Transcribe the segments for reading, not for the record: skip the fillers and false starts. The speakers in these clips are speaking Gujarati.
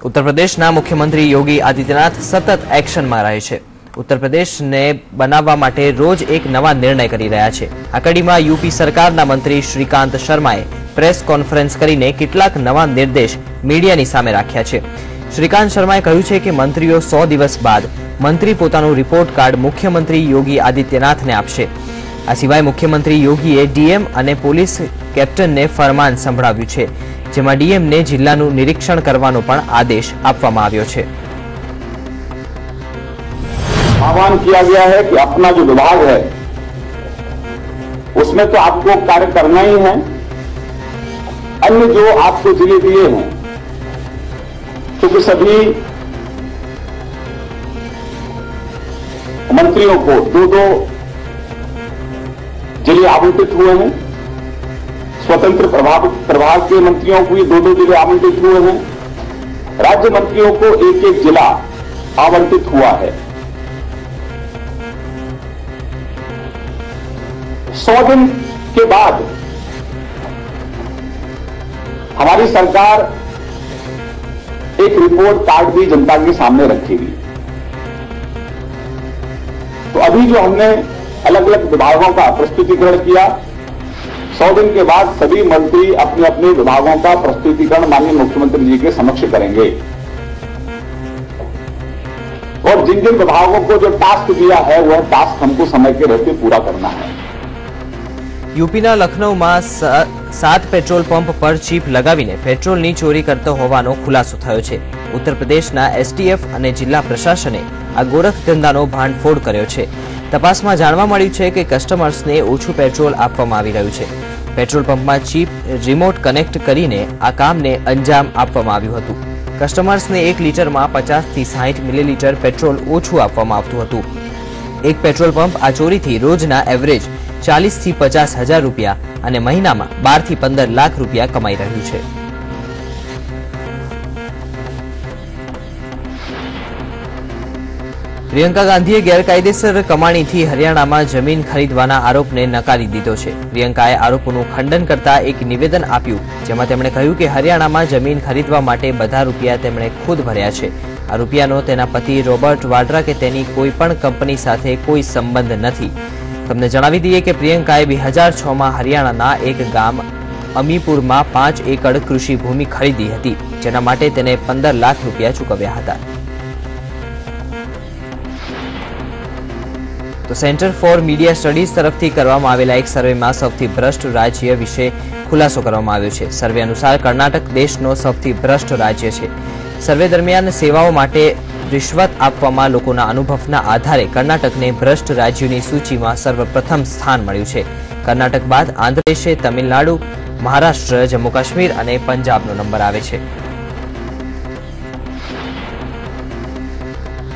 उत्तर प्रदेशना मुख्यमंत्री योगी आदित्यनाथ सतत एक्शનમાં રહે છે। उत्तर प्रदेशને બનાવવા માટે રોજ એક નવા નિર્ણય કરી રહ્યા છે। આ કડીમાં યુપી સરકારના મંત્રી શ્રીકાંત શર્માએ પ્રેસ કોન્ફરન્સ કરીને કેટલાક નવા નિર્દેશ મીડિયાની સામે રાખ્યા છે। શ્રીકાંત શર્માએ કહ્યું છે કે મંત્રીઓ 100 દિવસ બાદ મંત્રી પોતાનું રિપોર્ટ કાર્ડ મુખ્યમંત્રી યોગી આદિત્યનાથને આપશે। આ સિવાય મુખ્યમંત્રી યોગીએ ડીએમ અને પોલીસ કેપ્ટનને ફરમાન સંભળાવ્યું છે, જેમાં ડીએમને જિલ્લાનું નિરીક્ષણ કરવાનો પણ આદેશ આપવામાં આવ્યો છે। आह्वान किया गया है कि अपना जो विभाग है उसमें तो आपको कार्य करना ही है। अन्य जो आपको जिले दिए हैं क्योंकि सभी मंत्रियों को दो जिले आवंटित हुए हैं। स्वतंत्र प्रभाग के मंत्रियों को ये दो जिले आवंटित हुए हैं। राज्य मंत्रियों को एक जिला आवंटित हुआ है। 100 दिन के बाद हमारी सरकार एक रिपोर्ट कार्ड भी जनता के सामने रखेगी। तो अभी जो हमने अलग अलग विभागों का प्रस्तुतिकरण किया, 100 दिन के बाद सभी मंत्री अपने अपने विभागों का प्रस्तुतिकरण माननीय मुख्यमंत्री जी के समक्ष करेंगे और जिन जिन विभागों को जो टास्क दिया है वह टास्क हमको समय के रहते पूरा करना है। यूपीना लखनऊમાં 7 पेट्रोल पंप पर चीप लगावीने पेट्रोलनी चोरी करतो होવાનો ખુલાસો થયો છે। ઉત્તર પ્રદેશના એસટીએફ અને જિલ્લા પ્રશાસને આ ગોરખ ધંધાનો ભાંડફોડ કર્યો છે। તપાસમાં જાણવા મળ્યું છે કે કસ્ટમર્સને ઓછું પેટ્રોલ આપવામાં આવી રહ્યું છે। પેટ્રોલ પંપમાં ચીપ રિમોટ કનેક્ટ કરીને આ કામને અંજામ આપવામાં આવ્યું હતું। કસ્ટમર્સને 1 લીટરમાં 50 થી 60 મિલીલીટર પેટ્રોલ ઓછું આપવામાં આવતું હતું। એક પેટ્રોલ પંપ આ ચોરીથી રોજના એવરેજ 40 થી 50 હજાર રૂપિયા અને મહિનામાં 12 થી 15 લાખ રૂપિયા કમાઈ રહ્યું છે। પ્રિયંકા ગાંધીએ ગેરકાયદેસર કમાણીથી હરિયાણામાં જમીન ખરીદવાના આરોપને નકારી દીધો છે। પ્રિયંકાએ આરોપોનું ખંડન કરતા એક નિવેદન આપ્યું, જેમાં તેમણે કહ્યું કે હરિયાણામાં જમીન ખરીદવા માટે બધા રૂપિયા તેમણે ખુદ ભર્યા છે। આ રૂપિયાનો તેના પતિ રોબર્ટ વાડ્રા કે તેની કોઈ પણ કંપની સાથે કોઈ સંબંધ નથી। તમને જણાવી દઈએ કે પ્રિયંકાએ 2006માં હરિયાણાના એક ગામ અમીપુરમાં 5 એકડ કૃષિ ભૂમિ ખરીદી હતી, જેના માટે તેને 15 લાખ રૂપિયા ચૂકવ્યા હતા। तो सेंटर फॉर मीडिया स्टडीज तरफथी करवामां आवेला एक सर्वेमां सौथी भ्रष्ट राज्य विषे खुलासो करवामां आव्यो छे। सर्वे अनुसार कर्नाटक देशनो सौथी भ्रष्ट राज्य छे। सर्वे दरमियान सेवाओं माटे रिश्वत आपवामां लोकोना अनुभवना आधारे कर्नाटकने भ्रष्ट राज्योनी सूचीमां सर्वप्रथम स्थान मळ्युं छे। कर्नाटक बाद आंध्रप्रदेश, तमिलनाडु, महाराष्ट्र, जम्मू काश्मीर अने पंजाबनो नंबर आवे छे।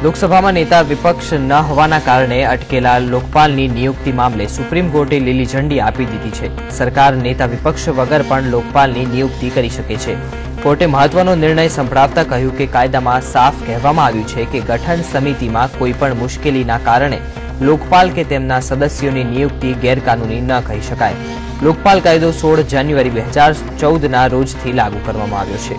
लोकसभा में नेता विपक्ष न होवाना कारणे अटकेला लोकपालनी नियुक्ति मामले सुप्रीम कोर्टे लीली झंडी आपी दीधी छे। सरकार नेता विपक्ष वगर पण लोकपालनी नियुक्ति करी शके छे। कोर्टे महत्वनो निर्णय संभळावता કહ્યું કે કાયદામાં સાફ કહેવામાં આવ્યું છે કે ગઠન સમિતિમાં કોઈપણ મુશ્કેલીના કારણે લોકપાલ કે તેમના સદસ્યોની નિયુક્તિ ગેરકાનૂની ન કહી શકાય। લોકપાલ કાયદો 16 જાન્યુઆરી 2014ના રોજથી લાગુ કરવામાં આવ્યો છે।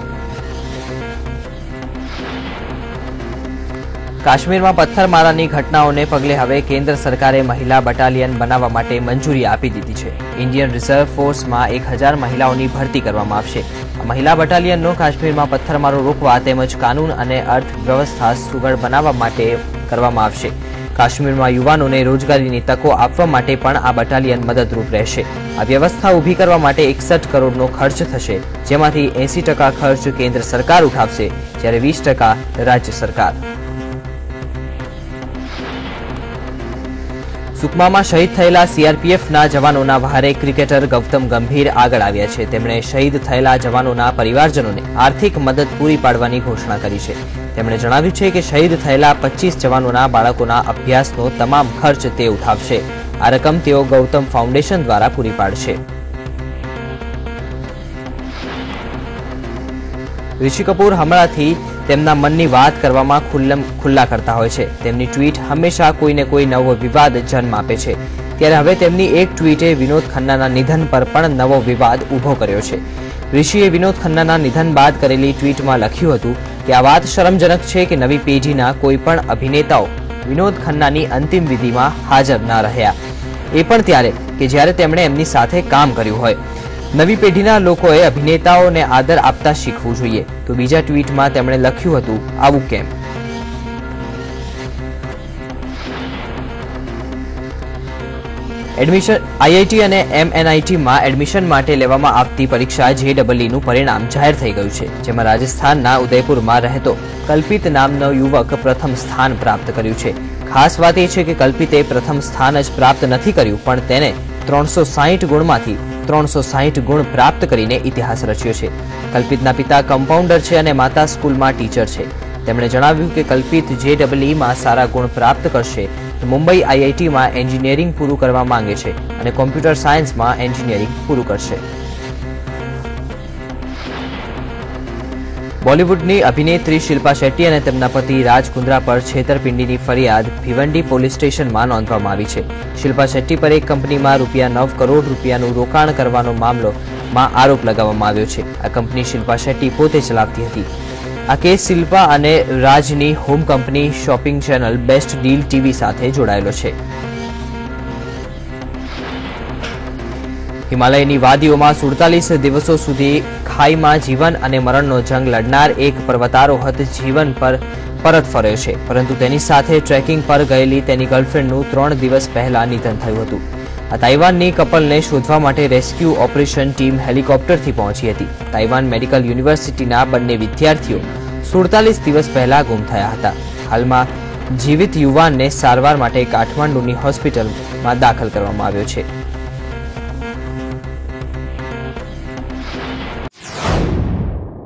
કાશ્મીરમાં પથ્થરમારાની ઘટનાઓને પગલે હવે કેન્દ્ર સરકારે મહિલા બટાલિયન બનાવવા માટે મંજૂરી આપી દીધી છે। ઇન્ડિયન રિઝર્વ ફોર્સમાં 1000 મહિલાઓની ભરતી કરવામાં આવશે। આ મહિલા બટાલિયનનો કાશ્મીરમાં પથ્થરમારો રોકવા તેમજ કાનૂન અને અર્થવ્યવસ્થા સુઘડ બનાવવા માટે કરવામાં આવશે। કાશ્મીરમાં યુવાનોને રોજગારીની તકો આપવા માટે પણ આ બટાલિયન મદદરૂપ રહેશે। આ વ્યવસ્થા ઊભી કરવા માટે 61 કરોડનો ખર્ચ થશે, જેમાંથી 80% ખર્ચ કેન્દ્ર સરકાર ઉઠાવશે, જ્યારે 20% રાજ્ય સરકાર। સુકમામાં શહીદ થયેલા સીઆરપીએફના જવાનોના વહારે ક્રિકેટર ગૌતમ ગંભીર આગળ આવ્યા છે। તેમણે શહીદ થયેલા જવાનોના પરિવારજનોને આર્થિક મદદ પૂરી પાડવાની ઘોષણા કરી છે। તેમણે જણાવ્યું છે કે શહીદ થયેલા 25 જવાનોના બાળકોના અભ્યાસનો તમામ ખર્ચ તે ઉઠાવશે। આ રકમ તેઓ ગૌતમ ફાઉન્ડેશન દ્વારા પૂરી પાડશે। ઋષિ કપૂર હમણાંથી તેમના મનની વાત કરવામાં ખુલ્લા કરતા હોય છે। તેમની ટ્વીટ હંમેશા કોઈને કોઈ નવો વિવાદ જન્મ આપે છે। ત્યારે હવે તેમની એક ટ્વીટે વિનોદ ખન્નાના નિધન પર પણ નવો વિવાદ ઊભો કર્યો છે। ઋષિએ વિનોદ ખન્નાના નિધન બાદ કરેલી ટ્વીટમાં લખ્યું હતું કે આ વાત શરમજનક છે કે નવી પેઢીના કોઈ પણ અભિનેતાઓ વિનોદ ખન્નાની અંતિમ વિધિમાં હાજર ન રહ્યા, એ પણ ત્યારે કે જ્યારે તેમણે એમની સાથે કામ કર્યું હોય। નવી પેઢીના લોકોએ અભિનેતાઓને આદર આપતા શીખવું જોઈએ। તો બીજા ટ્વીટમાં તેમણે લખ્યું હતું, આવું કેમ? એડમિશન આઈઆઈટી અને એમએનઆઈટીમાં એડમિશન માટે લેવામાં આવતી પરીક્ષા JEE પરિણામ જાહેર થઈ ગયું છે, જેમાં રાજસ્થાનના ઉદયપુરમાં રહેતો કલ્પિત નામનો યુવક પ્રથમ સ્થાન પ્રાપ્ત કર્યું છે। ખાસ વાત એ છે કે કલ્પિતે પ્રથમ સ્થાન જ પ્રાપ્ત નથી કર્યું, પણ તેને 360 ગુણમાંથી 360 ગુણ પ્રાપ્ત કરીને ઇતિહાસ રચ્યો છે। કલ્પિતના પિતા કમ્પાઉન્ડર છે અને માતા સ્કૂલમાં ટીચર છે। તેમણે જણાવ્યું કે કલ્પિત JEE સારા ગુણ પ્રાપ્ત કરશે તો મુંબઈ આઈઆઈટીમાં એન્જિનિયરિંગ પૂરું કરવા માંગે છે અને કોમ્પ્યુટર સાયન્સમાં એન્જિનિયરિંગ પૂરું કરશે। બોલિવૂડની અભિનેત્રી શિલ્પા શેટ્ટી અને તેમના પતિ રાજ કુંદ્રા પર છેતરપિંડીની ફરિયાદ ભિવંડી પોલીસ સ્ટેશનમાં નોંધવામાં આવી છે। શિલ્પા શેટ્ટી પર એક કંપનીમાં ₹9 કરોડ રૂપિયાનું રોકાણ કરવાનો મામલોમાં આરોપ લગાવવામાં આવ્યો છે। આ કંપની શિલ્પા શેટ્ટી પોતે ચલાવતી હતી। આ કેસ શિલ્પા અને રાજની home company shopping channel best deal TV સાથે જોડાયેલો છે। હિમાલયની વાદીઓમાં 47 દિવસો સુધી ખાઈમાં જીવન અને મરણનો જંગ લડનાર એક પર્વતારોહક જીવન પર પરત ફર્યો છે, પરંતુ તેની સાથે ટ્રેકિંગ પર ગયેલી તેની ગર્લફ્રેન્ડનું 3 દિવસ પહેલા નિધન થયું હતું। આ તાઇવાનની કપલને શોધવા માટે રેસ્ક્યુ ઓપરેશન ટીમ હેલિકોપ્ટરથી પહોંચી હતી। તાઇવાન મેડિકલ યુનિવર્સિટીના બંને વિદ્યાર્થીઓ 47 દિવસ પહેલા ગુમ થયા હતા। હાલમાં જીવિત યુવાનને સારવાર માટે કાઠમાંડુની હોસ્પિટલમાં દાખલ કરવામાં આવ્યો છે।